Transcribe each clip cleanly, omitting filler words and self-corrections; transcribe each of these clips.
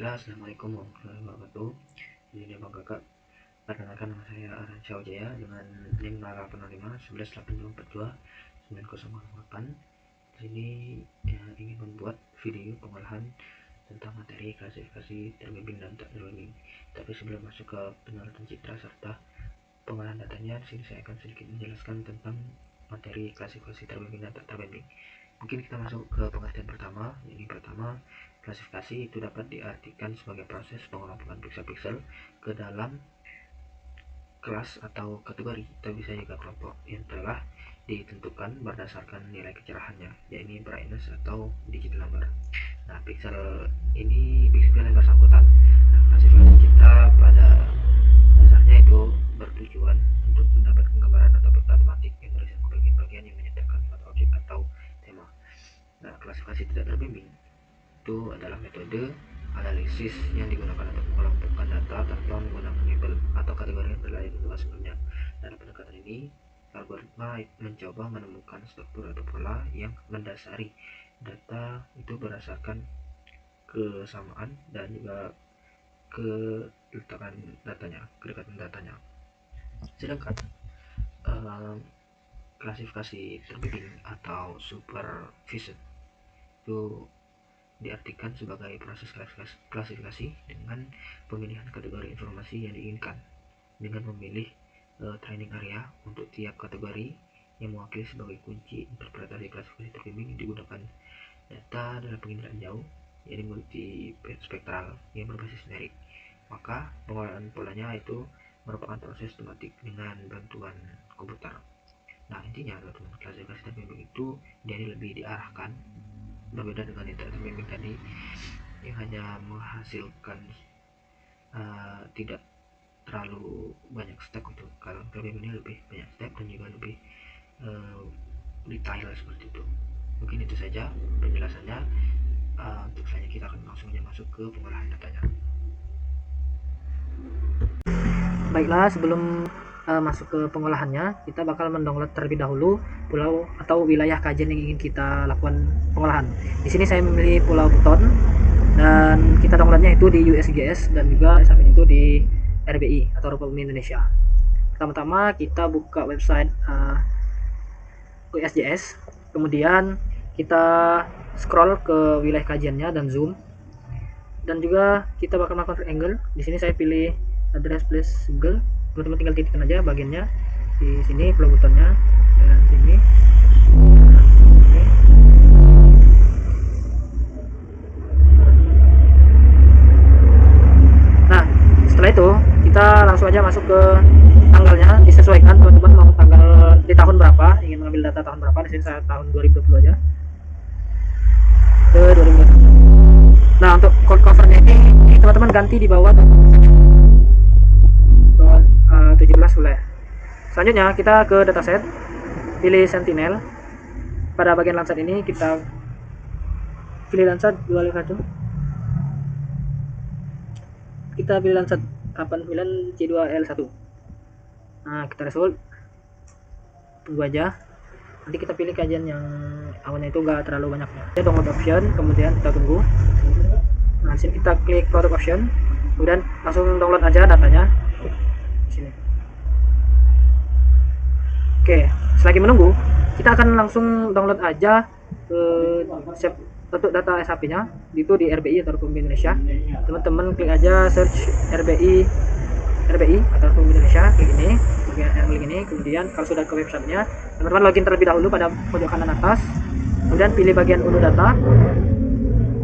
Baiklah, assalamualaikum warahmatullahi wabarakatuh. Ini Bang Kakak. Perkenalkan, nama saya Arhan Syawjaya dengan NIM 0805 118042 9008. Di sini ingin membuat video pengolahan tentang materi klasifikasi terbimbing dan tak terbimbing. Tapi sebelum masuk ke penerapan citra serta pengolahan datanya, di sini saya akan sedikit menjelaskan tentang materi klasifikasi terbimbing dan tak terbimbing. Mungkin kita masuk ke pengertian pertama. Ini pertama, klasifikasi itu dapat diartikan sebagai proses pengelompokan piksel-piksel ke dalam kelas atau kategori, atau bisa juga kelompok yang telah ditentukan berdasarkan nilai kecerahannya, yaitu brightness atau digital number. Nah, piksel yang bersangkutan. Nah, klasifikasi kita pada dasarnya itu bertujuan untuk mendapatkan gambaran atau peta tematik yang berisikan bagian-bagian yang menyatakan suatu objek atau tema. Nah, klasifikasi tidak terbimbing itu adalah metode analisis yang digunakan untuk mengelompokkan data tanpa menggunakan label atau kategori yang telah ditentukan sebelumnya. Dalam pendekatan ini, algoritma mencoba menemukan struktur atau pola yang mendasari data itu berdasarkan kesamaan dan juga kedekatan datanya. Sedangkan klasifikasi terbimbing atau supervised itu diartikan sebagai proses klasifikasi dengan pemilihan kategori informasi yang diinginkan dengan memilih training area untuk tiap kategori yang mewakili sebagai kunci interpretasi klasifikasi terbimbing. Digunakan data dalam penginderaan jauh, yaitu multispektral yang berbasis numerik. Maka pengolahan polanya itu merupakan proses tematik dengan bantuan komputer. Nah, intinya teman-teman, klasifikasi terbimbing itu jadi lebih diarahkan, berbeda dengan yang tidak terbimbing tadi yang hanya menghasilkan tidak terlalu banyak step gitu. Kalau terbimbing ini lebih banyak step dan juga lebih detail seperti itu. Mungkin itu saja penjelasannya. Untuk selanjutnya kita akan langsung masuk ke pengolahan datanya. Baiklah, sebelum masuk ke pengolahannya, kita bakal mendownload terlebih dahulu pulau atau wilayah kajian yang ingin kita lakukan pengolahan. Di sini saya memilih Pulau Buton dan kita downloadnya itu di USGS dan juga SAP itu di RBI atau Republik Indonesia. Pertama-tama kita buka website USGS, kemudian kita scroll ke wilayah kajiannya dan zoom, dan juga kita bakal melakukan triangle. Di sini saya pilih address place Google. Teman-teman tinggal titikkan aja bagiannya di sini, Pulau Butonnya dan sini. Nah, setelah itu kita langsung aja masuk ke tanggalnya. Disesuaikan teman-teman mau tanggal di tahun berapa, ingin mengambil data tahun berapa. Di sini saya tahun 2020 aja ke 2020. Nah, untuk code covernya ini teman-teman ganti di bawah 17 boleh. Selanjutnya kita ke dataset, pilih Sentinel. Pada bagian Landsat ini kita pilih Landsat 251. Kita pilih Landsat 89C2L1. Nah, kita result, tunggu aja. Nanti kita pilih kajian yang awalnya itu enggak terlalu banyaknya. Kita download option, kemudian kita tunggu. Nah, sini kita klik product option, kemudian langsung download aja datanya di sini. Oke, selagi menunggu, kita akan langsung download aja untuk data SAP-nya itu di RBI atau Republik Indonesia. Teman-teman klik aja search RBI atau Republik Indonesia, klik ini, klik ini. Kemudian kalau sudah ke websitenya, teman-teman login terlebih dahulu pada pojok kanan atas, kemudian pilih bagian unduh data.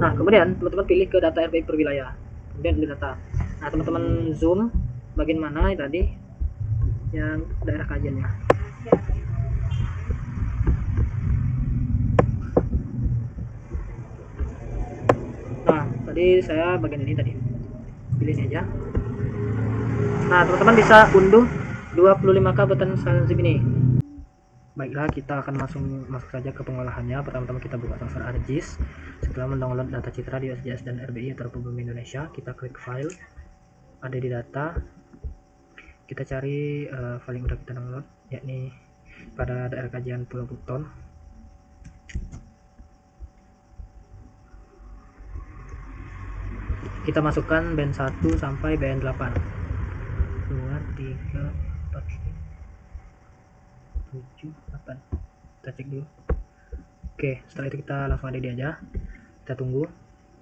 Nah, kemudian teman-teman pilih ke data RBI per wilayah, kemudian unduh data. Nah, teman-teman zoom bagian mana tadi yang daerah kajiannya. Nah, tadi saya bagian ini tadi, pilih ini aja. Nah, teman-teman bisa unduh 25K button zip ini. Baiklah, kita akan masuk saja ke pengolahannya. Pertama-tama kita buka server ArcGIS. Setelah mendownload data citra di USGS dan RBI atau Republik Indonesia, kita klik file, ada di data. Kita cari file yang udah kita download, yakni pada daerah kajian Pulau Buton. kita masukkan band 1 sampai band 8. 2 3 4 7 8. Kita cek dulu. Oke, setelah itu kita langsung add aja. Kita tunggu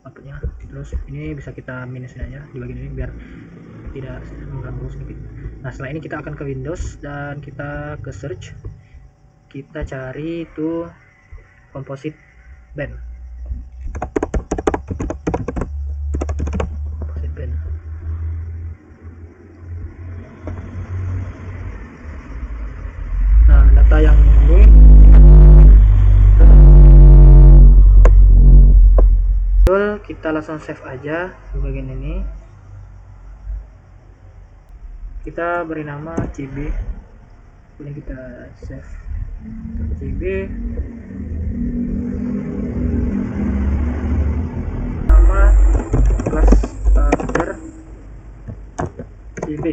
outputnya. Terus ini bisa kita minusin aja di bagian ini biar tidak mengganggu sedikit. Nah, setelah ini kita akan ke Windows dan kita ke search. Kita cari itu composite band. Composite band. Nah, data yang ini kita langsung save aja di bagian ini. Kita beri nama CB. Kemudian kita save CB. Nama cluster CB.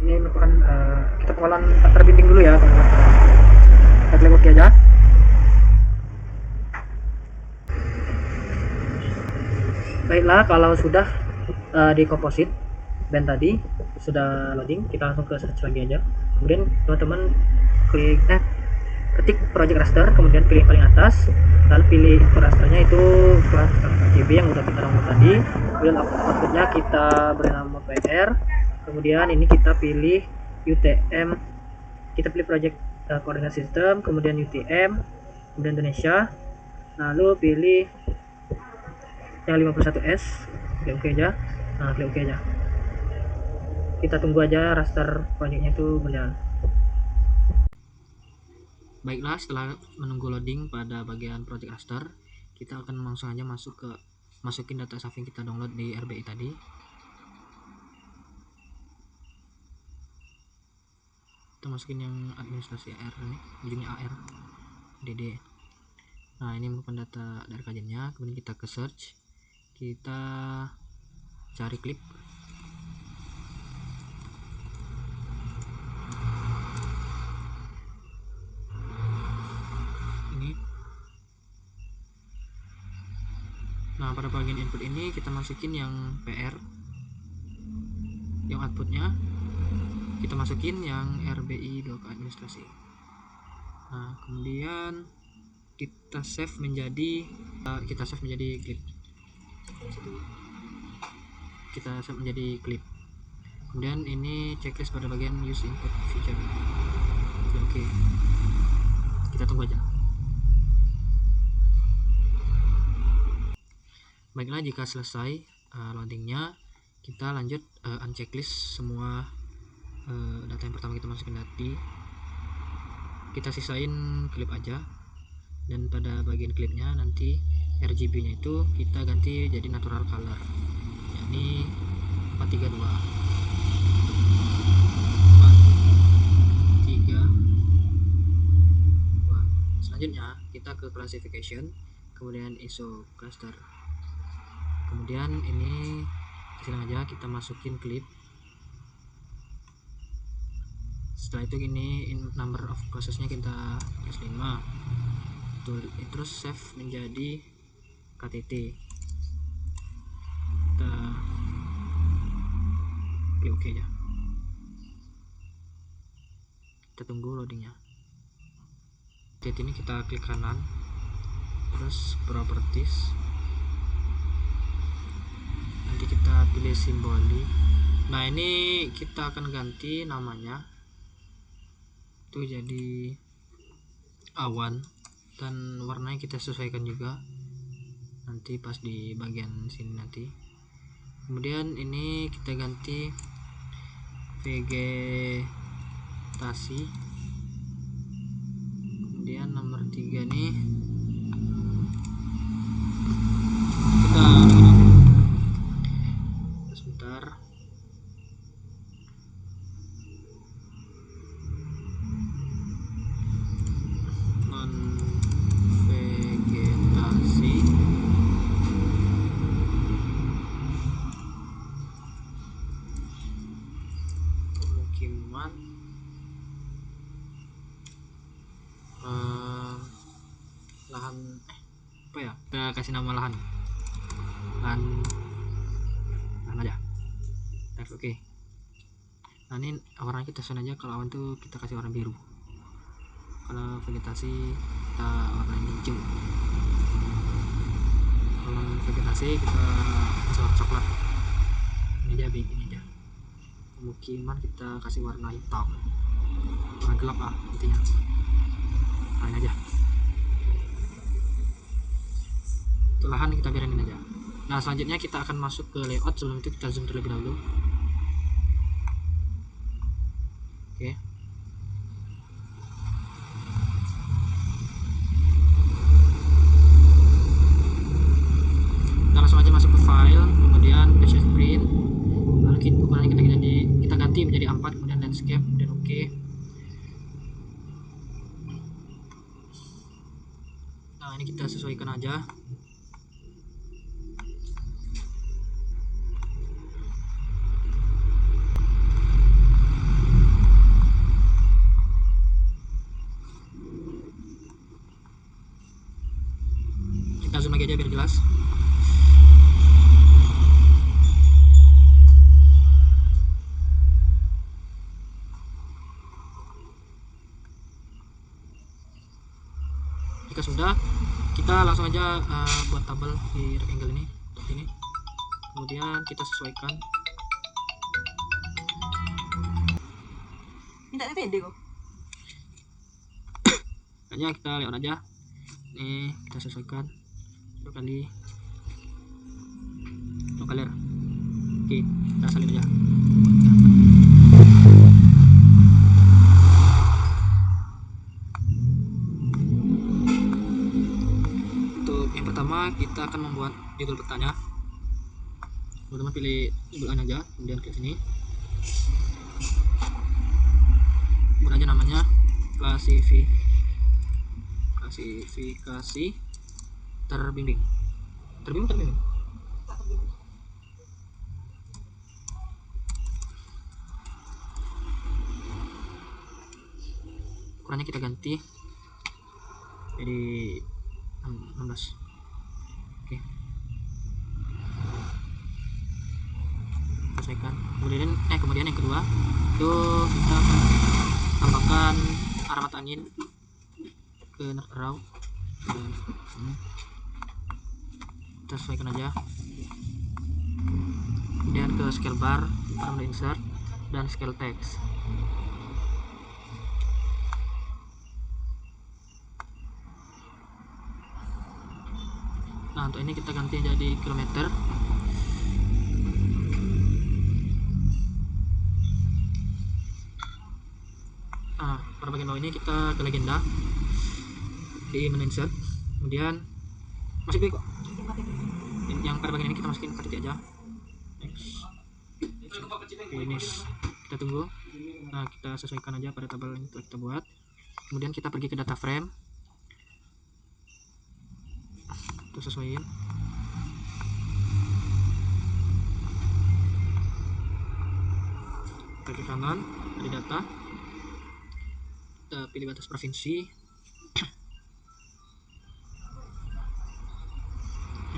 Ini merupakan kita pengolahan terbimbing dulu ya, teman-teman. Kita klik OK aja. Baiklah, kalau sudah di composite band tadi sudah loading, kita langsung ke search lagi aja. Kemudian teman-teman klik ketik project raster, kemudian pilih paling atas, lalu pilih input rasternya itu cluster RGB yang udah kita download tadi. Kemudian outputnya kita beri nama PR. Kemudian ini kita pilih UTM, kita pilih project coordinate system, kemudian UTM, kemudian Indonesia, lalu pilih yang 51S, klik OK aja. Nah, klik OK aja. Kita tunggu aja raster projectnya itu berjalan. Baiklah, setelah menunggu loading pada bagian project raster, kita akan langsung aja masukin data save yang kita download di RBI tadi. Kita masukin yang administrasi AR ini, ujungnya AR DD. Nah, ini merupakan data dari kajiannya. Kemudian kita ke search, kita cari klip. Ini. Nah, pada bagian input ini kita masukin yang PR, yang outputnya kita masukin yang RBI blok administrasi. Nah, kemudian kita save menjadi klip. Kita save menjadi klip. Kemudian ini checklist pada bagian use input feature. Oke. Kita tunggu aja. Baiklah, jika selesai loadingnya, kita lanjut unchecklist semua data yang pertama kita masukin tadi. Kita sisain klip aja, dan pada bagian klipnya nanti RGB nya itu kita ganti jadi natural color, yakni 432. Selanjutnya kita ke classification, kemudian ISO cluster. Kemudian ini silang aja kita masukin klip. Setelah itu ini number of processnya kita plus 5. Terus save menjadi KTT. Kita klik OK aja. Kita tunggu loadingnya. Jadi ini kita klik kanan, terus properties, nanti kita pilih simbolik. Nah, ini kita akan ganti namanya itu jadi awan, dan warnanya kita sesuaikan juga nanti pas di bagian sini nanti. Kemudian ini kita ganti vegetasi. Kemudian nomor 3 nih kita sebentar. Non vegetasi. Pemukiman. Lahan apa ya, kita kasih nama lahan. dan aja text oke. Nah ini warnanya kita set aja, kalau awan tuh kita kasih warna biru, kalau vegetasi kita warnain hijau, kalau vegetasi kita kasih warna coklat. Ini aja pemukiman kita kasih warna hitam, warna gelap lah intinya. Nah ini aja, lahan kita biarin aja. Nah selanjutnya kita akan masuk ke layout. Sebelum itu kita zoom terlebih dahulu. Oke. Kita langsung aja masuk ke file, kemudian print, lalu ukurannya kita ganti menjadi 4, kemudian landscape dan oke. Nah ini kita sesuaikan aja. Kita zoom lagi aja biar jelas. Jika sudah, kita langsung aja buat tabel di rectangle ini seperti ini. Kemudian kita sesuaikan. Minta pede kok. Kayaknya kita lihat aja. Nih kita sesuaikan 2 kali. Color. Oke, kita salin aja. Untuk yang pertama kita akan membuat judul petanya. Teman-teman pilih judul aja, kemudian klik sini. Buat aja namanya klasifikasi terbimbing. Terbimbing. Ukurannya kita ganti jadi 16. Oke. Sesuaikan. Kemudian yang kedua itu kita akan tambahkan arah mata angin ke north arrow. Kita sesuaikan aja. Kemudian ke scale bar, menu insert dan scale text. Nah untuk ini kita ganti jadi kilometer. Nah pada bagian bawah ini kita ke legenda di menu insert, kemudian masih kok yang pada bagian ini kita masukin 4 titik aja. Finish. Kita tunggu. Nah kita sesuaikan aja pada tabel yang telah kita buat. Kemudian kita pergi ke data frame, kita sesuaiin. Kita ke kanan dari data, kita pilih batas provinsi.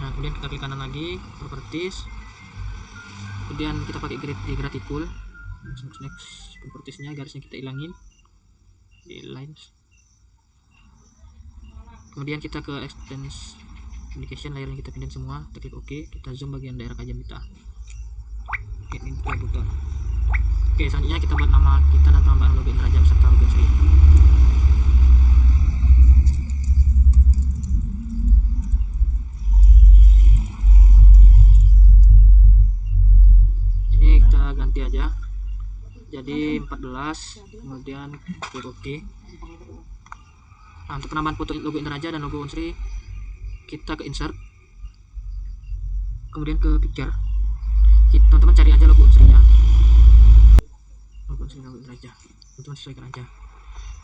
Nah kemudian kita klik kanan lagi, properties, kemudian kita pakai gradient tool. Next propertiesnya garisnya kita ilangin di lines. Kemudian kita ke extends indication, layer yang kita pindahin semua, kita klik OK, kita zoom bagian daerah kajian kita. Oke, ini kita butuh. Oke, selanjutnya kita buat nama kita dan tambahan logo Indra Jam serta logo Sri. Ini kita ganti aja jadi 14, kemudian klik OK. Nah, untuk penambahan foto logo Indra dan logo Unsri, kita ke insert, kemudian ke picture. Teman-teman cari aja logo Unsri nya, logo Unsri, logo Indra, teman-teman sesuaikan aja.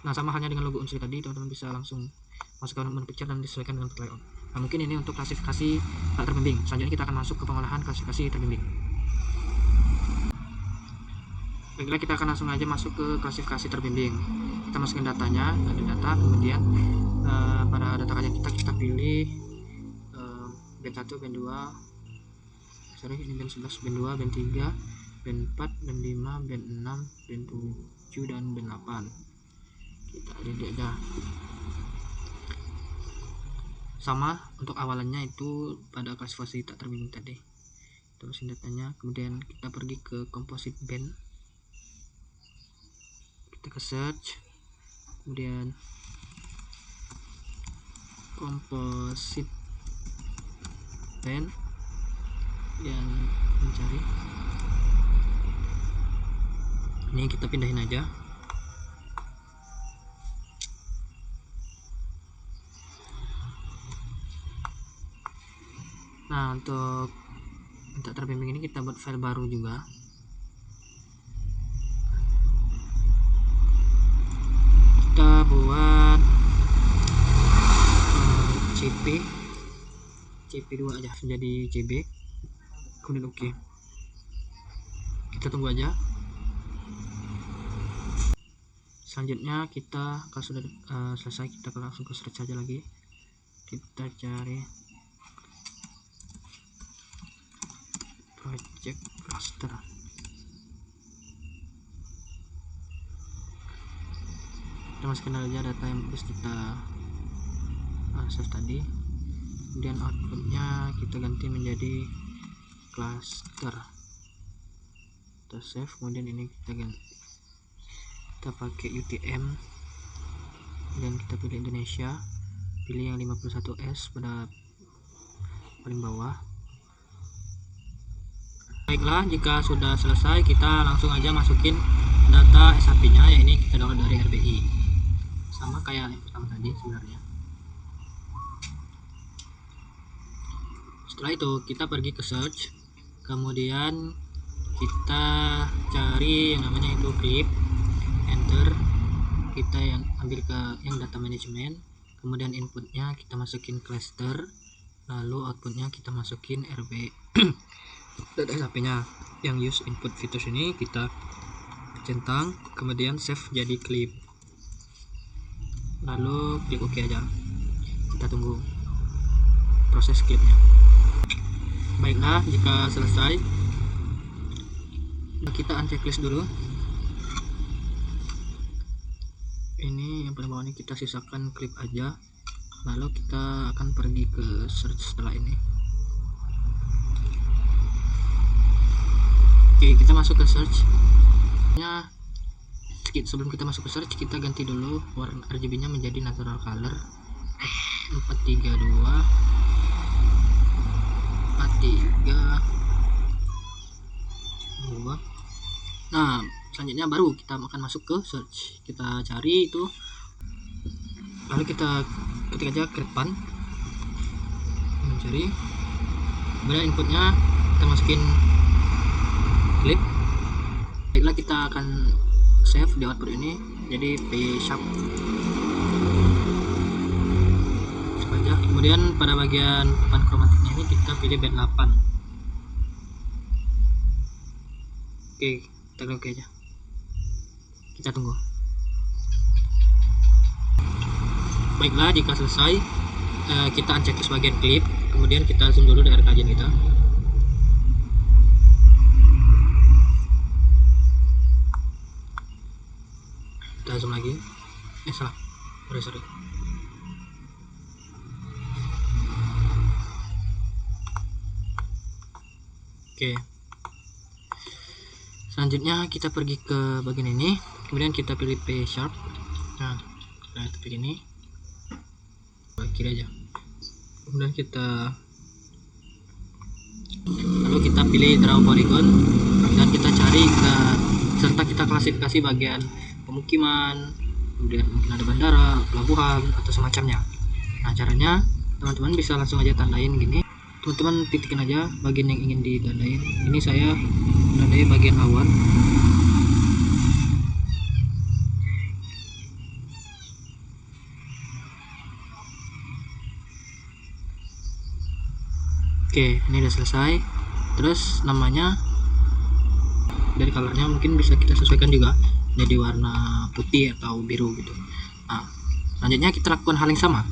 Nah sama halnya dengan logo Unsri tadi, teman-teman bisa langsung masuk ke menu picture dan disesuaikan dengan layout. Nah mungkin ini untuk klasifikasi terbimbing. Selanjutnya kita akan masuk ke pengolahan klasifikasi terbimbing. Baiklah, kita akan langsung aja masuk ke klasifikasi terbimbing. Kita masukin datanya, ada data, kemudian pada data kajian kita pilih band 1, band 2, ini band 11, band 2, band 3, band 4, band 5, band 6, band 7, dan band 8. Kita edit aja. Sama untuk awalannya itu pada klasifikasi tak terbimbing tadi. Kita masukin datanya, kemudian kita pergi ke composite band. Kita ke search, kemudian composite band yang mencari ini, kita pindahin aja. Nah, untuk terbimbing ini kita buat file baru juga. Kita buat CP2 aja menjadi CB, kemudian oke. Kita tunggu aja. Selanjutnya kita kalau sudah selesai, kita langsung ke search saja lagi. Kita cari project raster. Kita masukkan aja data yang harus kita save tadi, kemudian outputnya kita ganti menjadi cluster. Kita save, kemudian ini kita ganti, kita pakai UTM dan kita pilih Indonesia, pilih yang 51S pada paling bawah. Baiklah, jika sudah selesai kita langsung aja masukin data SAP nya, ya ini kita download dari RBI, sama kayak yang pertama tadi sebenarnya. Setelah itu kita pergi ke search, kemudian kita cari yang namanya itu clip, enter, kita yang ambil ke yang data management, kemudian inputnya kita masukin cluster, lalu outputnya kita masukin RB data SAP nya yang use input features ini kita centang, kemudian save jadi clip, lalu klik OK aja. Kita tunggu proses clipnya. Baiklah, jika selesai kita unchecklist dulu. Ini yang paling bawah ini kita sisakan clip aja, lalu kita akan pergi ke search setelah ini. Oke, kita masuk ke search. Sebelum kita masuk ke search, kita ganti dulu warna RGB nya menjadi natural color 432 432. Nah, selanjutnya baru kita akan masuk ke search. Kita cari itu, lalu kita ketik aja Krepan, mencari, kemudian inputnya kita masukin clip. Baiklah, kita akan save di output ini jadi P#. Saja. Kemudian pada bagian papan kromatiknya ini kita pilih band 8. Oke, kita klik aja. Kita tunggu. Baiklah, jika selesai kita unchecklist bagian clip, kemudian kita zoom dulu dari kajian kita. Kita zoom lagi, salah, sorry. Oke, selanjutnya kita pergi ke bagian ini, kemudian kita pilih P#. Nah, kita pilih ini, kiri aja, kemudian lalu kita pilih draw polygon, dan kita cari serta kita klasifikasi bagian pemukiman, kemudian mungkin ada bandara, pelabuhan, atau semacamnya. Nah, caranya teman-teman bisa langsung aja tandain gini. Teman-teman titikkan aja bagian yang ingin ditandain. Ini saya tandai bagian awan. Oke, ini udah selesai. Terus namanya dari colornya mungkin bisa kita sesuaikan juga jadi warna putih atau biru gitu. Nah, selanjutnya kita lakukan hal yang sama.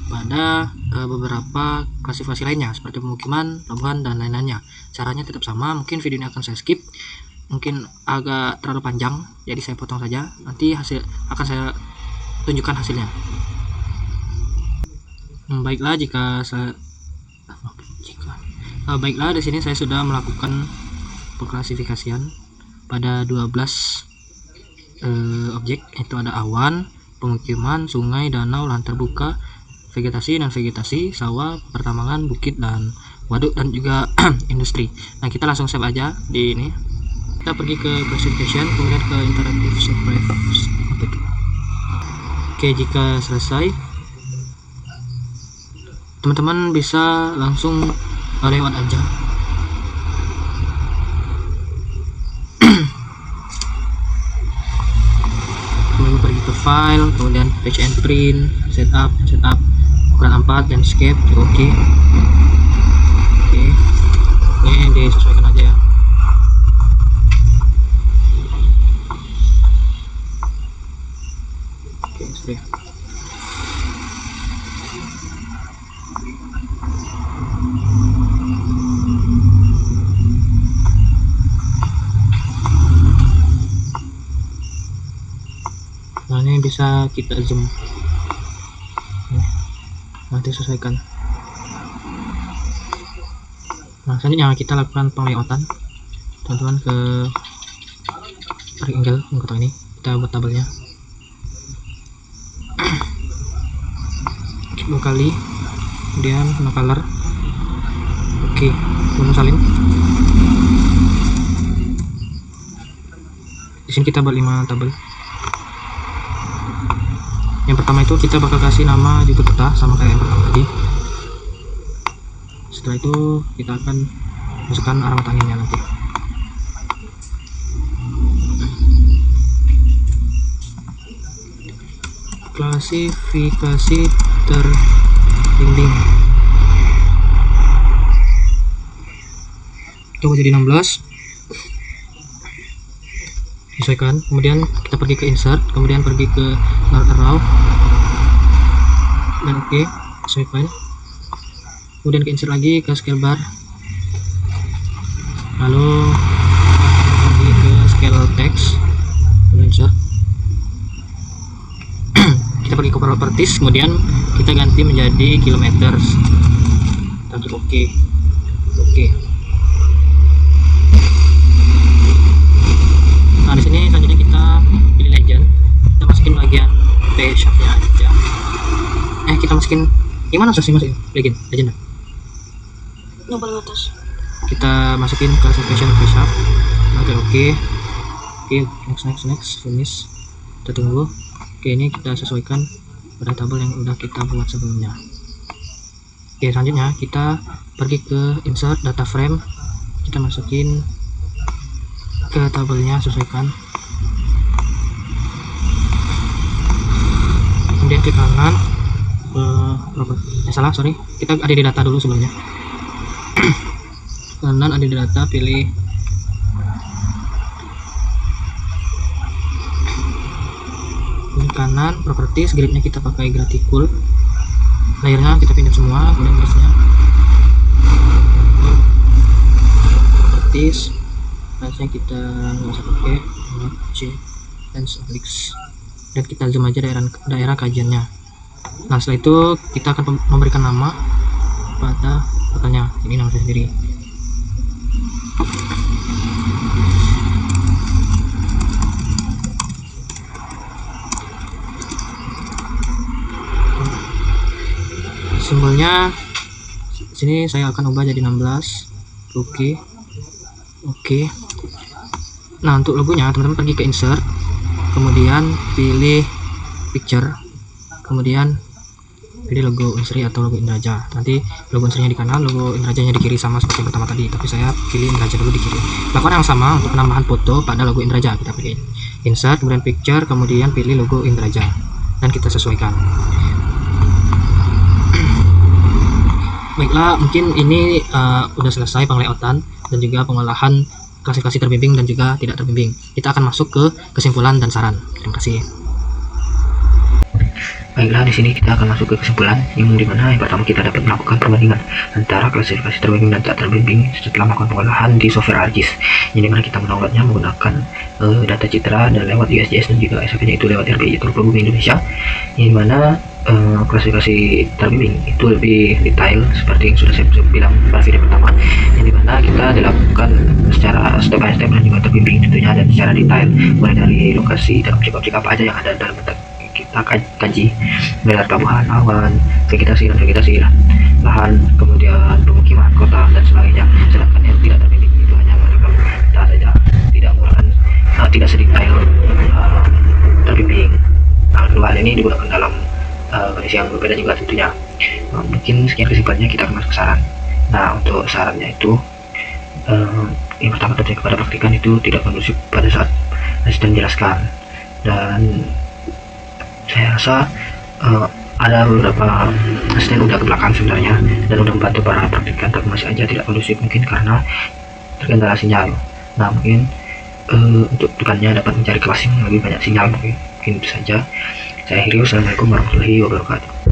pada beberapa klasifikasi lainnya seperti pemukiman, pelabuhan, dan lain-lainnya. Caranya tetap sama, mungkin video ini akan saya skip, mungkin agak terlalu panjang, jadi saya potong saja. Nanti akan saya tunjukkan hasilnya. Baiklah, baiklah, di sini saya sudah melakukan pengklasifikasian pada 12 objek, itu ada awan, pemukiman, sungai, danau, lahan terbuka, vegetasi dan vegetasi, sawah, pertambangan, bukit, dan waduk, dan juga industri. Nah, kita langsung save aja di ini. Kita pergi ke classification, kemudian ke interactive survey. Oke, jika selesai, teman-teman bisa langsung lewat aja. Kemudian pergi ke file, kemudian page and print, setup, ukuran 4, landscape, oke. Ini disesuaikan aja ya. Oke, sudah. Nah, ini bisa kita zoom. Nanti sesuaikan. Nah, selanjutnya kita lakukan penglayoutan. Teman-teman ke rectangle kotak ini, kita buat tabelnya. Dua kali, kemudian no color. Oke, kemudian salin. Di sini kita buat 5 tabel. Yang pertama itu kita bakal kasih nama judul peta sama kayak yang pertama tadi. Setelah itu kita akan masukkan alamat anginnya nanti. Klasifikasi terbimbing. Coba jadi 16. Sesuaikan, kemudian kita pergi ke insert, kemudian pergi ke arrow dan oke, sesuaikan, kemudian ke insert lagi ke scale bar, lalu pergi ke scale text, kemudian insert. Kita pergi ke properties, kemudian kita ganti menjadi kilometers, kita klik oke. Nah, di sini selanjutnya kita pilih legend, kita masukin bagian page nya aja. Kita masukin gimana sih masukin legend yang paling atas. Kita masukin classification page up. Oke, next, finish. Kita tunggu. Oke, ini kita sesuaikan pada tabel yang udah kita buat sebelumnya. Oke, selanjutnya kita pergi ke insert data frame, kita masukin ke tabelnya, sesuaikan, kemudian klik kanan, kita ada di data dulu sebelumnya. Kanan ada di data, pilih kanan, properties, gridnya kita pakai graticule, layernya kita pindah semua, kemudian garisnya properties, yang kita nggak usah pakai C dan obliques, dan kita zoom aja daerah kajiannya. Nah, setelah itu kita akan memberikan nama pada fotonya, ini nama saya sendiri. Simbolnya sini saya akan ubah jadi 16. Oke. Nah, untuk logonya teman-teman pergi ke insert, kemudian pilih picture, kemudian pilih logo Unsri atau logo Indraja. Nanti logo Unsrinya di kanan, logo Indrajanya di kiri, sama seperti yang pertama tadi, tapi saya pilih Indraja dulu di kiri. Lakukan yang sama untuk penambahan foto pada logo Indraja. Kita pilih insert, kemudian picture, kemudian pilih logo Indraja dan kita sesuaikan. Baiklah, mungkin ini udah selesai penglayoutan dan juga pengolahan klasifikasi terbimbing dan juga tidak terbimbing. Kita akan masuk ke kesimpulan dan saran. Terima kasih. Baiklah, di sini kita akan masuk ke kesimpulan yang dimana yang pertama kita dapat melakukan perbandingan antara klasifikasi terbimbing dan tak terbimbing setelah melakukan pengolahan di software ArcGIS, yang dimana kita mendownloadnya menggunakan data citra dan lewat USGS dan juga SAP-nya itu lewat RBI atau Bumi Indonesia, yang dimana klasifikasi terbimbing itu lebih detail seperti yang sudah saya bilang pada video pertama, yang dimana kita dilakukan secara step by step dan juga terbimbing tentunya dan secara detail, mulai dari lokasi dan objek-objek apa aja yang ada dalam kita kaji, dari pelabuhan, awan, vegetasi lahan, kemudian pemukiman, kota dan sebagainya. Sedangkan yang tidak terbimbing itu hanya merekam data saja, tidak menggunakan tidak sedetail terbimbing. Dua hal ini digunakan dalam kondisi yang berbeda juga tentunya. Mungkin sekian kesimpulannya, kita akan masuk ke saran. Nah, untuk sarannya itu yang pertama tentunya kepada praktikan itu tidak kondusif pada saat asisten menjelaskan, dan saya rasa ada beberapa asisten udah ke belakang sebenarnya dan udah membantu para praktikan, tapi masih aja tidak kondusif, mungkin karena terkendala sinyal. Nah, mungkin untuk depannya dapat mencari kelas yang lebih banyak sinyal, mungkin itu saja. Saya Hiro, assalamualaikum warahmatullahi wabarakatuh.